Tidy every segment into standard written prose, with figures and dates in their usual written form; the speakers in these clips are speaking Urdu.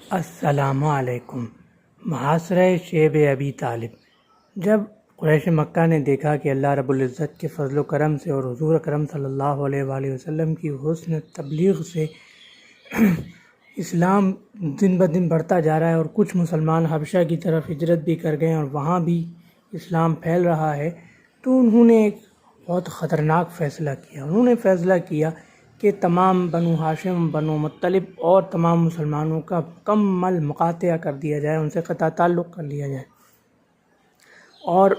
السلام علیکم۔ محاصرہ شیب ابی طالب۔ جب قریش مکہ نے دیکھا کہ اللہ رب العزت کے فضل و کرم سے اور حضور اکرم صلی اللہ علیہ وآلہ وسلم کی حسن تبلیغ سے اسلام دن بدن بڑھتا جا رہا ہے اور کچھ مسلمان حبشہ کی طرف ہجرت بھی کر گئے اور وہاں بھی اسلام پھیل رہا ہے، تو انہوں نے ایک بہت خطرناک فیصلہ کیا۔ انہوں نے فیصلہ کیا کہ تمام بنو ہاشم، بنو مطلب اور تمام مسلمانوں کا مکمل مقاطعہ کر دیا جائے، ان سے قطع تعلق کر لیا جائے اور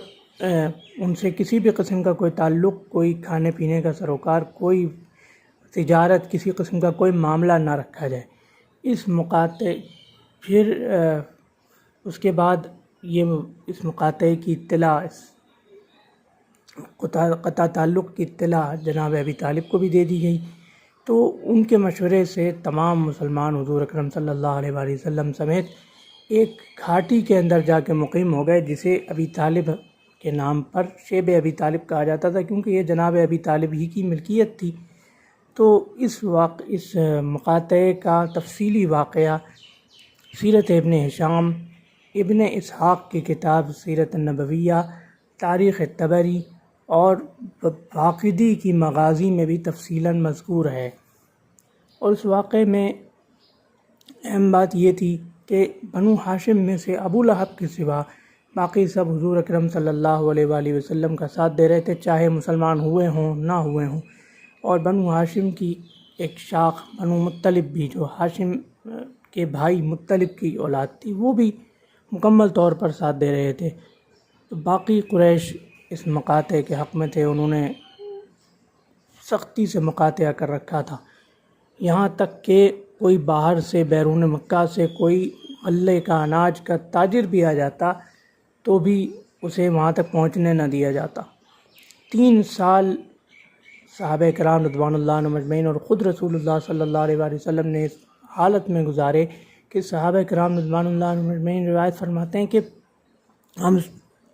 ان سے کسی بھی قسم کا کوئی تعلق، کوئی کھانے پینے کا سروکار، کوئی تجارت، کسی قسم کا کوئی معاملہ نہ رکھا جائے۔ پھر اس کے بعد اس مقاطعے کی اطلاع، قطع تعلق کی اطلاع جناب ابی طالب کو بھی دے دی گئی۔ تو ان کے مشورے سے تمام مسلمان حضور اکرم صلی اللہ علیہ وآلہ وسلم سمیت ایک گھاٹی کے اندر جا کے مقیم ہو گئے، جسے ابی طالب کے نام پر شیب ابی طالب کہا جاتا تھا، کیونکہ یہ جناب ابی طالب ہی کی ملکیت تھی۔ تو اس مقاطعے کا تفصیلی واقعہ سیرت ابن ہشام، ابن اسحاق کی کتاب سیرت النبویہ، تاریخ طبری اور باقدی کی مغازی میں بھی تفصیلاً مذکور ہے۔ اور اس واقعے میں اہم بات یہ تھی کہ بنو ہاشم میں سے ابو لہب کے سوا باقی سب حضور اکرم صلی اللہ علیہ وآلہ وسلم کا ساتھ دے رہے تھے، چاہے مسلمان ہوئے ہوں نہ ہوئے ہوں۔ اور بنو ہاشم کی ایک شاخ بنو مطلب بھی، جو ہاشم کے بھائی مطلب کی اولاد تھی، وہ بھی مکمل طور پر ساتھ دے رہے تھے۔ تو باقی قریش اس مقاطعے کے حق میں تھے، انہوں نے سختی سے مقاطعہ کر رکھا تھا، یہاں تک کہ کوئی باہر سے، بیرون مکہ سے کوئی غلے کا، اناج کا تاجر بھی آ جاتا تو بھی اسے وہاں تک پہنچنے نہ دیا جاتا۔ 3 سال صحابہ کرام رضوان اللہ عنہم اجمعین اور خود رسول اللہ صلی اللہ علیہ وآلہ وسلم نے اس حالت میں گزارے کہ صحابہ کرام رضوان اللہ عنہم اجمعین روایت فرماتے ہیں کہ ہم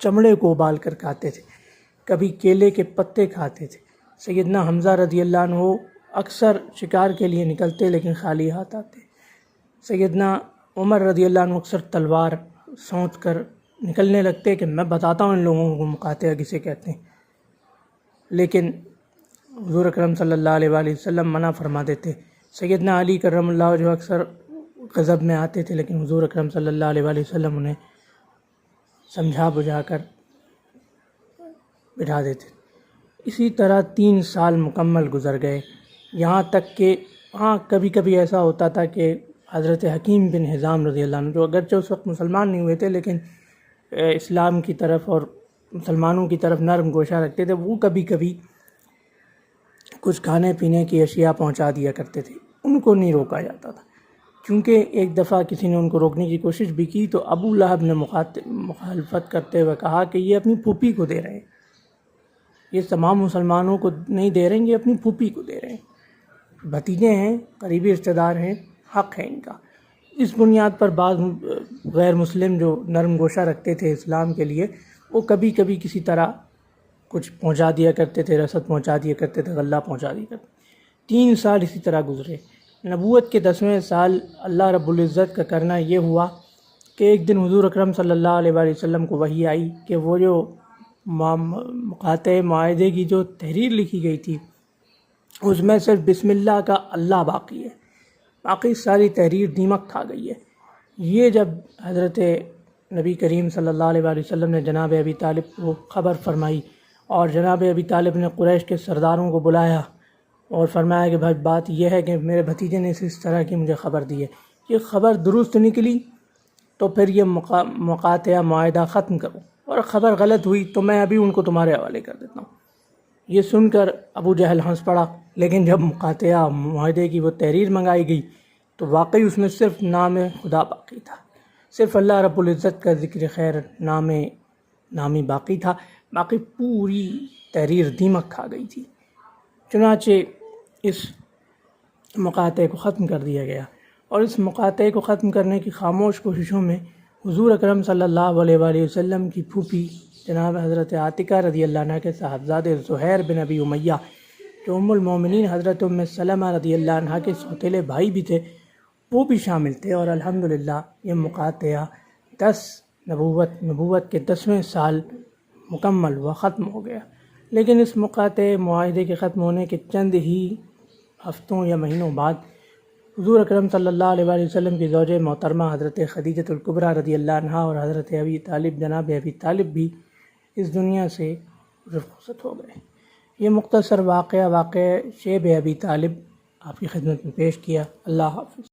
چمڑے کو ابال کر کھاتے تھے، کبھی کیلے کے پتے کھاتے تھے۔ سیدنا حمزہ رضی اللہ عنہ اکثر شکار کے لیے نکلتے لیکن خالی ہاتھ آتے۔ سیدنا عمر رضی اللہ عنہ اکثر تلوار سونت کر نکلنے لگتے کہ میں بتاتا ہوں ان لوگوں کو مقاطعہ کسے کہتے ہیں، لیکن حضور اکرم صلی اللہ علیہ وآلہ وسلم منع فرما دیتے۔ سیدنا علی کرم اللہ وجہہ اکثر غضب میں آتے تھے، لیکن حضور اکرم صلی اللہ علیہ وآلہ وسلم انہیں سمجھا بجھا کر بٹھا دیتے۔ اسی طرح 3 سال مکمل گزر گئے، یہاں تک کہ کبھی کبھی ایسا ہوتا تھا کہ حضرت حکیم بن حزام رضی اللہ عنہ، جو اگرچہ اس وقت مسلمان نہیں ہوئے تھے لیکن اسلام کی طرف اور مسلمانوں کی طرف نرم گوشہ رکھتے تھے، وہ کبھی کبھی کچھ کھانے پینے کی اشیاء پہنچا دیا کرتے تھے، ان کو نہیں روکا جاتا تھا۔ کیونکہ ایک دفعہ کسی نے ان کو روکنے کی کوشش بھی کی تو ابو لہب نے مخالفت کرتے ہوئے کہا کہ یہ اپنی پھوپھی کو دے رہے ہیں، یہ تمام مسلمانوں کو نہیں دے رہے ہیں، یہ اپنی پھوپھی کو دے رہے ہیں، بھتیجے ہیں، قریبی رشتہ دار ہیں، حق ہے ان کا۔ اس بنیاد پر بعض غیر مسلم جو نرم گوشہ رکھتے تھے اسلام کے لیے، وہ کبھی کبھی کسی طرح کچھ پہنچا دیا کرتے تھے، رسد پہنچا دیا کرتے تھے، غلہ پہنچا دیا کرتے تھے۔ 3 سال اسی طرح گزرے۔ نبوت کے 10ویں سال اللہ رب العزت کا کرنا یہ ہوا کہ ایک دن حضور اکرم صلی اللہ علیہ وآلہ وسلم کو وحی آئی کہ وہ جو مقاطعے معاہدے کی جو تحریر لکھی گئی تھی، اس میں صرف بسم اللہ کا اللہ باقی ہے، باقی ساری تحریر دیمک کھا گئی ہے۔ یہ جب حضرت نبی کریم صلی اللہ علیہ وآلہ وسلم نے جناب ابی طالب کو خبر فرمائی اور جناب ابی طالب نے قریش کے سرداروں کو بلایا اور فرمایا کہ بھائی بات یہ ہے کہ میرے بھتیجے نے اس طرح کی مجھے خبر دی ہے، یہ خبر درست نکلی تو پھر یہ مقاطعہ معاہدہ ختم کرو، اور خبر غلط ہوئی تو میں ابھی ان کو تمہارے حوالے کر دیتا ہوں۔ یہ سن کر ابو جہل ہنس پڑا، لیکن جب مقاطعہ معاہدے کی وہ تحریر منگائی گئی تو واقعی اس میں صرف نام خدا باقی تھا، صرف اللہ رب العزت کا ذکر خیر نامی باقی تھا، باقی پوری تحریر دیمک کھا گئی تھی۔ چنانچہ اس مقاطعے کو ختم کر دیا گیا، اور اس مقاطعے کو ختم کرنے کی خاموش کوششوں میں حضور اکرم صلی اللہ علیہ وآلہ وسلم کی پھوپھی جناب حضرت عاتکہ رضی اللہ عنہ کے صاحبزادے زہیر بن ابی امیہ، جو ام المومنین حضرت ام سلمہ رضی اللہ عنہ کے سوتیلے بھائی بھی تھے، وہ بھی شامل تھے، اور الحمدللہ یہ مقاطعہ نبوت کے 10ویں سال مکمل ہوا، ختم ہو گیا۔ لیکن اس معاہدے کے ختم ہونے کے چند ہی ہفتوں یا مہینوں بعد حضور اکرم صلی اللہ علیہ وآلہ وسلم کی زوجہ محترمہ حضرت خدیجۃ الکبریٰ رضی اللہ عنہا اور حضرت جناب ابی طالب بھی اس دنیا سے رخصت ہو گئے۔ یہ مختصر واقعہ شیب ابی طالب آپ کی خدمت میں پیش کیا۔ اللہ حافظ۔